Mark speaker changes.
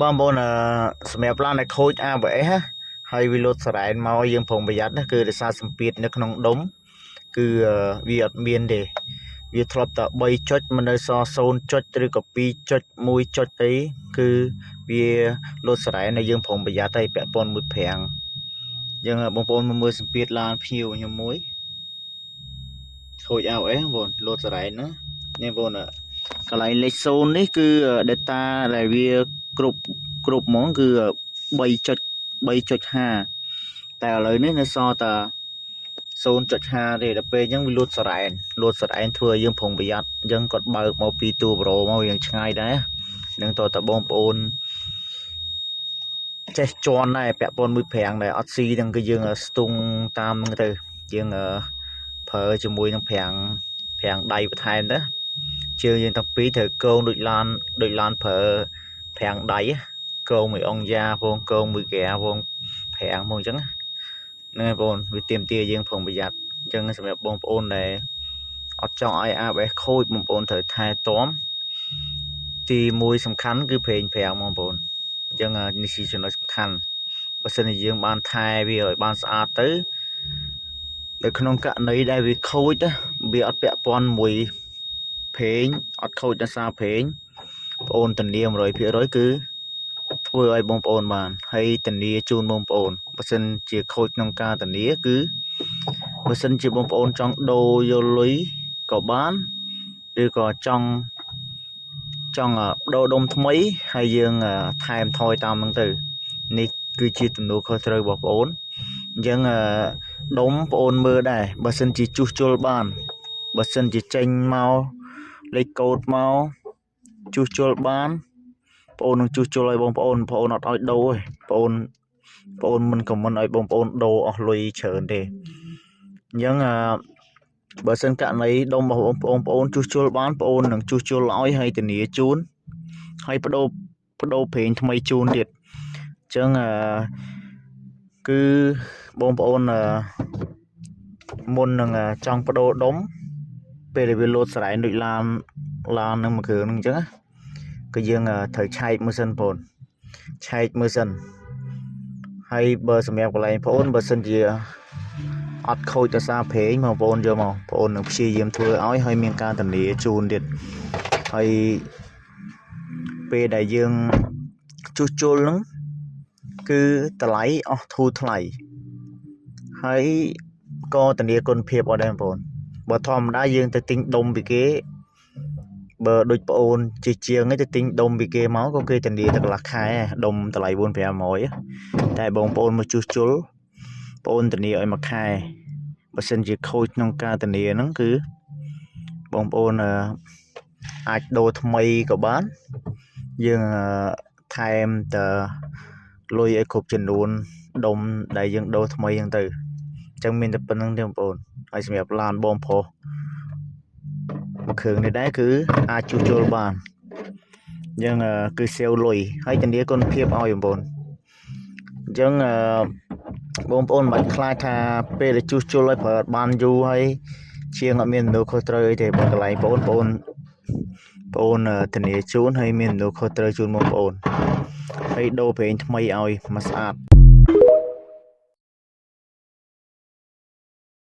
Speaker 1: បងប្អូនសម្រាប់ឡានដែលខូច ABS ហើយវាលោតសរ៉ែនមកយើងប្រុងប្រយ័ត្នណាគឺដោយសារសម្ពាធនៅក្នុងដុំគឺវាអត់មានទេវាធ្លាប់តែ3ចុចមិននៅសល់0ចុចឬក៏2ចុច1ចុចអីគឺវាលោតសរ៉ែនហើយយើងប្រុងប្រយ័ត្នហើយពាក់ព័ន្ធមួយប្រាំងយើងបងប្អូនមើលសម្ពាធឡានភ្ញៀវខ្ញុំមួយខូច ABS បងប្អូនលោតសរ៉ែនណានេះបងប្អូនកន្លែងលេខ0នេះគឺ data ដែលវាគ្រប់ហ្មងគឺ3.5តែឥឡូវនេះនៅសល់តែ0.5ទេដល់ពេលអញ្ចឹងវាលូតសរ៉ែនធ្វើឲ្យយើងប្រុងប្រយ័ត្នអញ្ចឹងគាត់បើកមកពីទូប្រូមកយ៉ាងឆ្ងាយដែរនឹងតើបងប្អូនចេះជន់ដែរពាក់ព័ន្ធមួយប្រាំងដែរអត់ស៊ីហ្នឹងគឺយើងស្ទង់តាមហ្នឹងទៅយើងប្រើជាមួយនឹងប្រាំងដៃបន្ថែមទៅជើងយើងទាំងពីរត្រូវកងដូចឡានប្រើប្រាំងដៃកងមួយអង្គយ៉ាផងកងមួយក្រាផងប្រាំងផងអញ្ចឹងហ្នឹងហើយបងវាទាមទារយើងប្រុងប្រយ័ត្នអញ្ចឹងសម្រាប់បងប្អូនដែលអត់ចង់ឲ្យ ABS ខូចបងប្អូនត្រូវថែទាំទី1សំខាន់គឺប្រេងប្រាំងបងប្អូនអញ្ចឹងនេះជាចំណុចសំខាន់បើសិនជាយើងបានថែវាឲ្យបានស្អាតទៅនៅក្នុងករណីដែលវាខូចវាអត់ពាក់ព័ន្ធមួយប្រេងអត់ខូចដោយសារប្រេងបងប្អូនធានា 100% គឺធ្វើឲ្យបងប្អូនបានហើយធានាជូនបងប្អូនបើសិនជាខូចក្នុងការធានាគឺបើសិនជាបងប្អូនចង់ដូរយកលុយក៏បានឬក៏ចង់ដូរដុំថ្មីហើយយើងថែមថយតាមហ្នឹងទៅនេះគឺជាទំនួលខុសត្រូវរបស់បងប្អូនអញ្ចឹងដុំបងប្អូនមើលដែរបើសិនជាជួសជុលបានបើសិនជាចេញមកលេខកូដមកជួសជុលបានបងប្អូននឹងជួសជុលឲ្យបងប្អូនអត់ឲ្យដូរទេបងប្អូនមិនខមមិនឲ្យបងប្អូនដូរអស់លុយច្រើនទេអញ្ចឹងបើសិនករណីដុំរបស់បងប្អូនជួសជុលបានបងប្អូននឹងជួសជុលឲ្យហើយធានាជូនហើយបដូរប្រេងថ្មីជូនទៀតអញ្ចឹងគឺបងប្អូនមុននឹងចង់បដូរដុំពេលដែលវាលោតសរ៉ែនដូចឡាននឹងមួយគ្រឿងហ្នឹងអញ្ចឹងគឺយើងត្រូវឆែកមើលសិនបងឆែកមើលសិនហើយបើសម្រាប់កន្លែងបងបើសិនជាអត់ខូចដោយសារប្រេងបងប្អូនយកមកបងប្អូននឹងព្យាយាមធ្វើឲ្យហើយមានការធានាជូនទៀតហើយពេលដែលយើងជួសជុលហ្នឹងគឺតម្លៃអស់ធូរថ្លៃហើយក៏ធានាគុណភាពអត់ដែរបងប្អូនបើធម្មតាយើងទៅទិញដុំពីគេបើដូចបងអូនជាងទៅទិញដុំពីគេមកក៏គេធានាតែកន្លះខែដុំតម្លៃ 4-500 តែបងប្អូនមកជួសជុលបងអូនធានាឲ្យមួយខែបើសិនជាខូចក្នុងការធានាហ្នឹងគឺបងប្អូនអាចដូរថ្មីក៏បានយើងថែមតលុយឲ្យគ្រប់ចំនួនដុំដែលយើងដូរថ្មីហ្នឹងទៅអញ្ចឹងមានតែប៉ុណ្្នឹងទេបងប្អូនហើយសម្រាប់ឡានបងប្រុសមួយគ្រឿងនេះដែរគឺអាចជួសជុលបានអញ្ចឹងគឺសេវលុយហើយធានាគុណភាពឲ្យបងប្អូនអញ្ចឹងបងប្អូនមិនបាច់ខ្លាចថាពេលដែលជួសជុលឲ្យប្រើអត់បានយូរហើយជាងអត់មានទំនួលខុសត្រូវអីទេបើកន្លែងបងប្អូនធានាជូនហើយមានទំនួលខុសត្រូវជូនបងប្អូនហើយដូរប្រេងថ្មីឲ្យមកស្អាត